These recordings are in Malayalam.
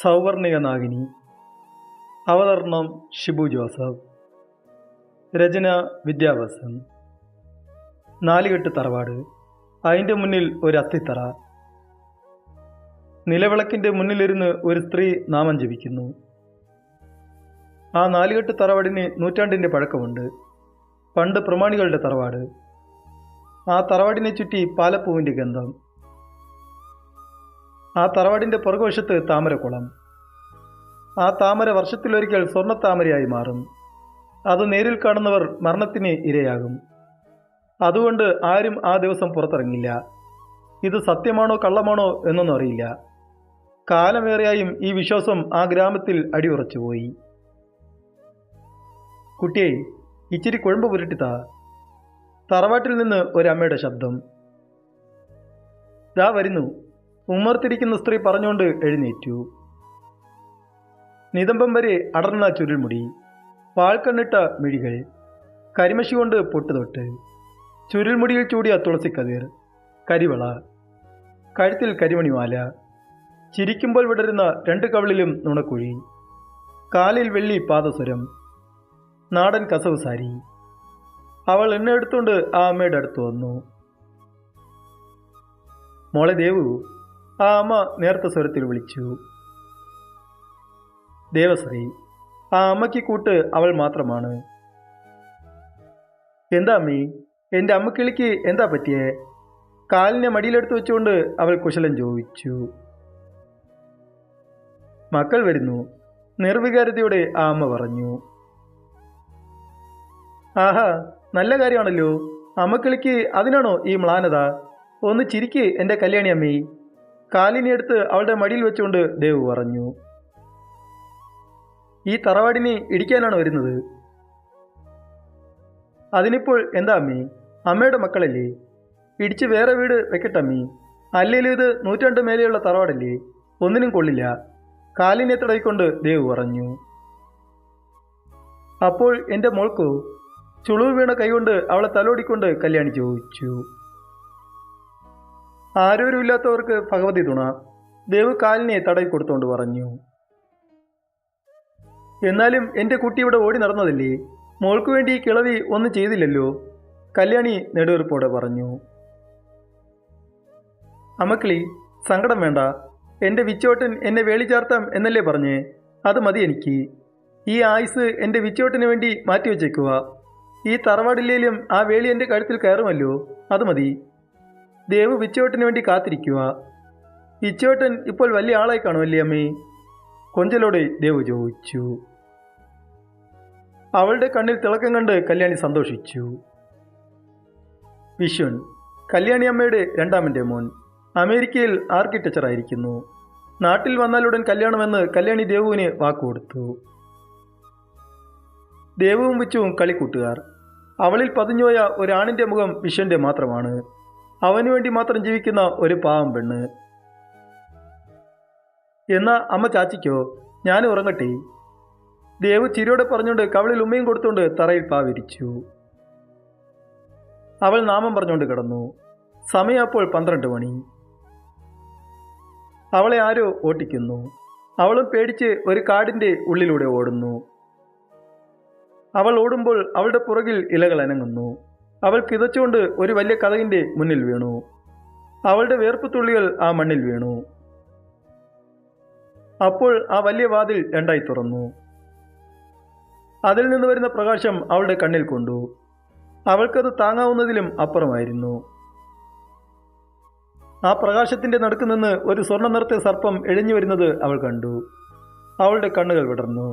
സൗവർണിക നാഗിനി. അവതരണം ഷിബു ജോസഫ്. രചന വിദ്യാഭ്യാസം. നാലുകെട്ട് തറവാട്. അതിൻ്റെ മുന്നിൽ ഒരു അത്തിത്തറ. നിലവിളക്കിൻ്റെ മുന്നിലിരുന്ന് ഒരു സ്ത്രീ നാമം ജപിക്കുന്നു. ആ നാലുകെട്ട് തറവാടിന് നൂറ്റാണ്ടിൻ്റെ പഴക്കമുണ്ട്. പണ്ട് പ്രമാണികളുടെ തറവാട്. ആ തറവാടിനെ ചുറ്റി പാലപ്പൂവിൻ്റെ ഗന്ധം. ആ തറവാടിൻ്റെ പുറകുവശത്ത് താമരക്കുളം. ആ താമര വർഷത്തിലൊരിക്കൽ സ്വർണ്ണത്താമരയായി മാറും. അത് നേരിൽ കാണുന്നവർ മരണത്തിന് ഇരയാകും. അതുകൊണ്ട് ആരും ആ ദിവസം പുറത്തിറങ്ങില്ല. ഇത് സത്യമാണോ കള്ളമാണോ എന്നൊന്നും അറിയില്ല. കാലമേറെയായും ഈ വിശ്വാസം ആ ഗ്രാമത്തിൽ അടിയുറച്ചുപോയി. കുട്ടിയെ, ഇച്ചിരി കുഴമ്പ് പുരട്ടിത്താ. തറവാട്ടിൽ നിന്ന് ഒരമ്മയുടെ ശബ്ദം. ദാ വരുന്നു, ഉമ്മർത്തിരിക്കുന്ന സ്ത്രീ പറഞ്ഞുകൊണ്ട് എഴുന്നേറ്റു. നിതംബം വരെ അടർന്ന ചുരുൾമുടി, പാൽക്കണ്ണിട്ട മിഴികൾ, കരിമഷി കൊണ്ട് പൊട്ടുതൊട്ട്, ചുരുൾമുടിയിൽ ചൂടിയ തുളസിക്കതിർ, കരിവള, കഴുത്തിൽ കരിമണിമാല, ചിരിക്കുമ്പോൾ വിടരുന്ന രണ്ട് കവിളിലും നുണക്കുഴി, കാലിൽ വെള്ളി പാദസ്വരം, നാടൻ കസവ് സാരി. അവൾ എണ്ണ എടുത്തുകൊണ്ട് ആ അമ്മയുടെ അടുത്ത് വന്നു. മോളെ ദേവു, ആ അമ്മ നേർത്ത സ്വരത്തിൽ വിളിച്ചു. ദേവശ്രീ. ആ അമ്മയ്ക്ക് കൂട്ട് അവൾ മാത്രമാണ്. എന്താ അമ്മേ, എൻ്റെ അമ്മക്കിളിക്ക് എന്താ പറ്റിയേ? കാലിനെ മടിയിലെടുത്ത് വെച്ചുകൊണ്ട് അവൾ കുശലം ചോദിച്ചു. മക്കൾ വരുന്നു, നിർവികാരതയോടെ ആ അമ്മ പറഞ്ഞു. ആഹാ, നല്ല കാര്യമാണല്ലോ. അമ്മക്കിളിക്ക് അതിനാണോ ഈ മ്ലാനത? ഒന്ന് ചിരിക്ക് എൻ്റെ കല്യാണി അമ്മേ. കാലിനെ എടുത്ത് അവളുടെ മടിയിൽ വെച്ചുകൊണ്ട് ദേവു പറഞ്ഞു. ഈ തറവാടിനെ ഇടിക്കാനാണ് വരുന്നത്? അതിനിപ്പോൾ എന്താ അമ്മേ? അമ്മയുടെ മക്കളല്ലേ? ഇടിച്ച് വേറെ വീട് വെക്കട്ടമ്മേ. അല്ലേലും ഇത് നൂറ്റാണ്ട് മേലെയുള്ള തറവാടല്ലേ, ഒന്നിനും കൊള്ളില്ല. കാലിനെ തടയിക്കൊണ്ട് ദേവു പറഞ്ഞു. അപ്പോൾ എൻ്റെ മോൾക്കോ? ചുളിവ് വീണ കൈകൊണ്ട് അവളെ തലോടിക്കൊണ്ട് കല്യാണി ചോദിച്ചു. ആരോരുമില്ലാത്തവർക്ക് ഭഗവതി തുണ. ദേവു കാലിനെ തടയി കൊടുത്തുകൊണ്ട് പറഞ്ഞു. എന്നാലും എൻ്റെ കുട്ടി ഇവിടെ ഓടി നടന്നതല്ലേ, മോൾക്ക് വേണ്ടി കിളവി ഒന്നും ചെയ്തില്ലല്ലോ, കല്യാണി നെടുവീർപ്പോടെ പറഞ്ഞു. അമ്മക്കിളി, സങ്കടം വേണ്ട. എൻ്റെ വിച്ചോട്ടൻ എന്നെ വേളി ചാർത്താം എന്നല്ലേ പറഞ്ഞേ? അത് മതി എനിക്ക്. ഈ ആയുസ് എൻ്റെ വിച്ചോട്ടന് വേണ്ടി മാറ്റിവെച്ചേക്കുക. ഈ തറവാടില്ലേലും ആ വേളി എൻ്റെ കഴുത്തിൽ കയറുമല്ലോ, അത് മതി. ദേവു വിച്ചോട്ടന് വേണ്ടി കാത്തിരിക്കുക. വിച്ചോട്ടൻ ഇപ്പോൾ വലിയ ആളായി കാണുമല്ലേ അമ്മേ? കൊഞ്ചലോടെ ദേവു ചോദിച്ചു. അവളുടെ കണ്ണിൽ തിളക്കം കണ്ട് കല്യാണി സന്തോഷിച്ചു. വിശ്വൻ, കല്യാണി അമ്മയുടെ രണ്ടാമൻ്റെ മോൻ, അമേരിക്കയിൽ ആർക്കിടെക്ചറായിരിക്കുന്നു. നാട്ടിൽ വന്നാലുടൻ കല്യാണമെന്ന് കല്യാണി ദേവുവിന് വാക്കുകൊടുത്തു. ദേവുവും വിച്ചുവും കളിക്കൂട്ടുകാർ. അവളിൽ പതിഞ്ഞുപോയ ഒരാണിൻ്റെ മുഖം വിശ്വൻ്റെ മാത്രമാണ്. അവനു വേണ്ടി മാത്രം ജീവിക്കുന്ന ഒരു പാവം പെണ്ണ്. എന്നാ അമ്മ ചാച്ചിക്കോ, ഞാൻ ഉറങ്ങട്ടെ. ദേവു ചിരിയോടെ പറഞ്ഞുകൊണ്ട് കവളിൽ ഉമ്മയും കൊടുത്തുകൊണ്ട് തറയിൽ പാവിരിച്ചു. അവൾ നാമം പറഞ്ഞുകൊണ്ട് കിടന്നു. സമയം അപ്പോൾ 12 മണി. അവളെ ആരോ ഓട്ടിക്കുന്നു. അവളും പേടിച്ച് ഒരു കാടിൻ്റെ ഉള്ളിലൂടെ ഓടുന്നു. അവൾ ഓടുമ്പോൾ അവളുടെ പുറകിൽ ഇലകൾ അനങ്ങുന്നു. അവൾ കിതച്ചുകൊണ്ട് ഒരു വലിയ കതകിൻ്റെ മുന്നിൽ വീണു. അവളുടെ വേർപ്പ് തുള്ളികൾ ആ മണ്ണിൽ വീണു. അപ്പോൾ ആ വലിയ വാതിൽ രണ്ടായി തുറന്നു. അതിൽ നിന്ന് വരുന്ന പ്രകാശം അവളുടെ കണ്ണിൽ കൊണ്ടു. അവൾക്കത് താങ്ങാവുന്നതിലും അപ്പുറമായിരുന്നു. ആ പ്രകാശത്തിൻ്റെ നടുക്ക് നിന്ന് ഒരു സ്വർണ്ണ നിറത്തെ സർപ്പം എഴിഞ്ഞു വരുന്നത് അവൾ കണ്ടു. അവളുടെ കണ്ണുകൾ വിടർന്നു.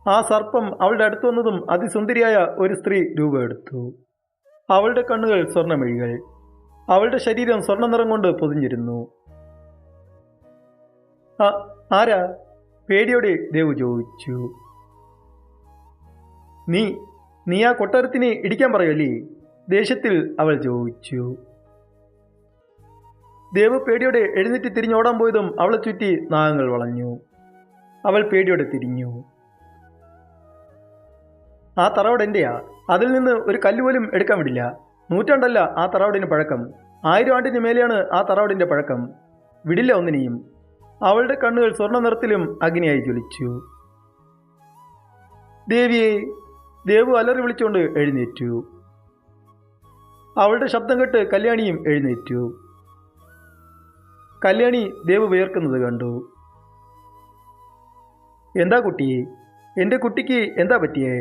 ആ സർപ്പം അവളുടെ അടുത്ത് വന്നതും അതിസുന്ദരിയായ ഒരു സ്ത്രീ രൂപമെടുത്തു. അവളുടെ കണ്ണുകൾ സ്വർണ്ണമിഴികൾ. അവളുടെ ശരീരം സ്വർണ്ണ നിറം കൊണ്ട് പൊതിഞ്ഞിരുന്നു. ആരാ? പേടിയോടെ ദേവു ചോദിച്ചു. നീ ആ കൊട്ടാരത്തിനെ ഇടിക്കാൻ പറയുമല്ലേ? ദേഷ്യത്തിൽ അവൾ ചോദിച്ചു. ദേവു പേടിയോടെ എഴുന്നേറ്റ് തിരിഞ്ഞോടാൻ പോയതും അവളെ ചുറ്റി നാഗങ്ങൾ വളഞ്ഞു. അവൾ പേടിയോടെ തിരിഞ്ഞു. ആ തറവാട് എൻ്റെയാ. അതിൽ നിന്ന് ഒരു കല്ലുപോലും എടുക്കാൻ വിടില്ല. നൂറ്റാണ്ടല്ല ആ തറവാടിന് പഴക്കം. 1000 ആണ്ടിന് മേലെയാണ് ആ തറവാടിൻ്റെ പഴക്കം. വിടില്ല ഒന്നിനെയും. അവളുടെ കണ്ണുകൾ സ്വർണ്ണ നിറത്തിലും അഗ്നിയായി ജ്വലിച്ചു. ദേവിയെ! ദേവു അലറി വിളിച്ചുകൊണ്ട് എഴുന്നേറ്റു. അവളുടെ ശബ്ദം കേട്ട് കല്യാണിയും എഴുന്നേറ്റു. കല്യാണി ദേവു വിയർക്കുന്നത് കണ്ടു. എന്താ കുട്ടിയെ? എൻ്റെ കുട്ടിക്ക് എന്താ പറ്റിയേ?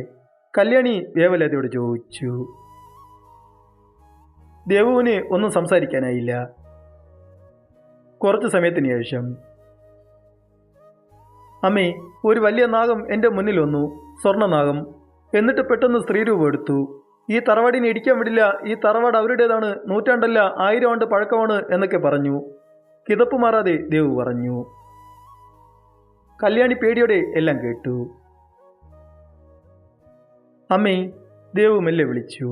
കല്യാണി വേവലാതിയോട് ചോദിച്ചു. ദേവുവിന് ഒന്നും സംസാരിക്കാനായില്ല. കുറച്ചു സമയത്തിന് ശേഷം, അമ്മേ, ഒരു വലിയ നാഗം എൻ്റെ മുന്നിൽ വന്നു, സ്വർണ്ണനാഗം. എന്നിട്ട് പെട്ടെന്ന് സ്ത്രീരൂപം എടുത്തു. ഈ തറവാടിനെ ഇടിക്കാൻ വിടില്ല, ഈ തറവാട് അവരുടേതാണ്, 100 ആണ്ടല്ല 1000 ആണ്ട് പഴക്കമാണ് എന്നൊക്കെ പറഞ്ഞു. കിതപ്പ് മാറാതെ ദേവു പറഞ്ഞു. കല്യാണി പേടിയോടെ എല്ലാം കേട്ടു. അമ്മേ, ദേവു മെല്ലെ വിളിച്ചു.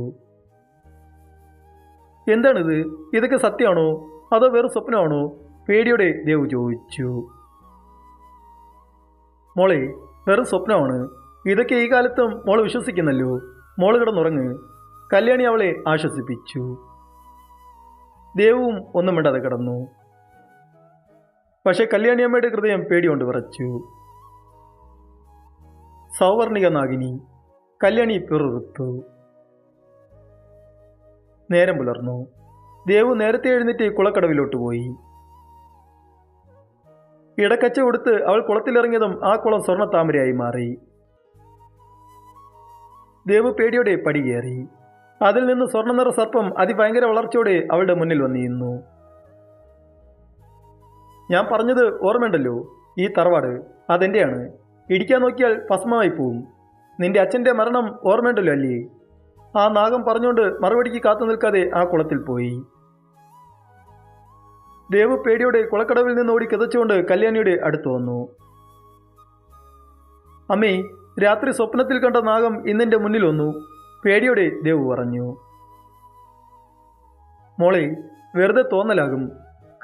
എന്താണിത്? ഇതൊക്കെ സത്യമാണോ അതോ വേറെ സ്വപ്നമാണോ? പേടിയോടെ ദേവു ചോദിച്ചു. മോളെ, വെറും സ്വപ്നമാണ്. ഇതൊക്കെ ഈ കാലത്തും മോള് വിശ്വസിക്കുന്നല്ലോ. മോള് കിടന്നുറങ്ങ്. കല്യാണി അവളെ ആശ്വസിപ്പിച്ചു. ദേവുവും ഒന്നും മിണ്ടാതെ കിടന്നു. പക്ഷെ കല്യാണിയമ്മയുടെ ഹൃദയം പേടികൊണ്ട് വിറച്ചു. സൗവർണിക നാഗിനി. കല്യാണി പിറുറുത്തു. നേരം പുലർന്നു. ദേവു നേരത്തെ എഴുന്നേറ്റ് കുളക്കടവിലോട്ട് പോയി. ഇടക്കച്ച കൊടുത്ത് അവൾ കുളത്തിലിറങ്ങിയതും ആ കുളം സ്വർണ്ണ താമരയായി മാറി. ദേവു പേടിയോടെ പടി കയറി. അതിൽ നിന്ന് സ്വർണ്ണ നിറ സർപ്പം അതിഭയങ്കര വളർച്ചയോടെ അവളുടെ മുന്നിൽ വന്നിരുന്നു. ഞാൻ പറഞ്ഞത് ഓർമ്മയുണ്ടല്ലോ, ഈ തറവാട് അതെൻ്റെയാണ്. ഇടിക്കാൻ നോക്കിയാൽ ഭസ്മമായി പോവും. നിന്റെ അച്ഛൻ്റെ മരണം ഓർമ്മയുണ്ടല്ലോ അല്ലേ? ആ നാഗം പറഞ്ഞുകൊണ്ട് മറുപടിക്ക് കാത്തു നിൽക്കാതെ ആ കുളത്തിൽ പോയി. ദേവു പേടിയോടെ കുളക്കടവിൽ നിന്ന് ഓടി കിതച്ചുകൊണ്ട് കല്യാണിയുടെ അടുത്ത് വന്നു. അമ്മേ, രാത്രി സ്വപ്നത്തിൽ കണ്ട നാഗം ഇന്നെൻ്റെ മുന്നിൽ വന്നു. പേടിയോടെ ദേവു പറഞ്ഞു. മോളെ, വെറുതെ തോന്നലാകും.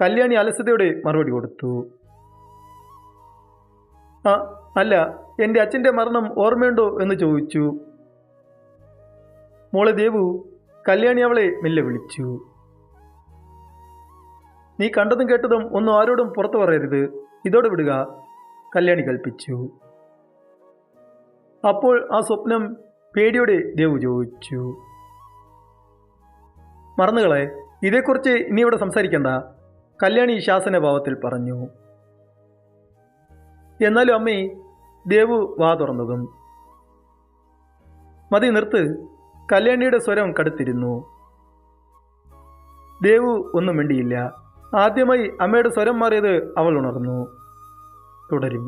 കല്യാണി അലസതയോടെ മറുപടി കൊടുത്തു. അല്ല, എൻ്റെ അച്ഛൻ്റെ മരണം ഓർമ്മയുണ്ടോ എന്ന് ചോദിച്ചു. മോളെ ദേവു, കല്യാണി അവളെ മെല്ലെ വിളിച്ചു. നീ കണ്ടതും കേട്ടതും ഒന്നും ആരോടും പുറത്തു പറയരുത്. ഇതോടെ വിടുക, കല്യാണി കൽപ്പിച്ചു. അപ്പോൾ ആ സ്വപ്നം? പേടിയോടെ ദേവു ചോദിച്ചു. മറന്നുകളെ, ഇതേക്കുറിച്ച് ഇനി ഇവിടെ സംസാരിക്കണ്ട, കല്യാണി ശാസനഭാവത്തിൽ പറഞ്ഞു. എന്നാലും അമ്മേ, ദേവു വാ തുറന്നതും. മതി, നിർത്ത്. കല്യാണിയുടെ സ്വരം കടുത്തിരുന്നു. ദേവു ഒന്നും മിണ്ടിയില്ല. ആദ്യമായി അമ്മയുടെ സ്വരം മാറിയത് അവൾ ഉണർന്നു. തുടരും.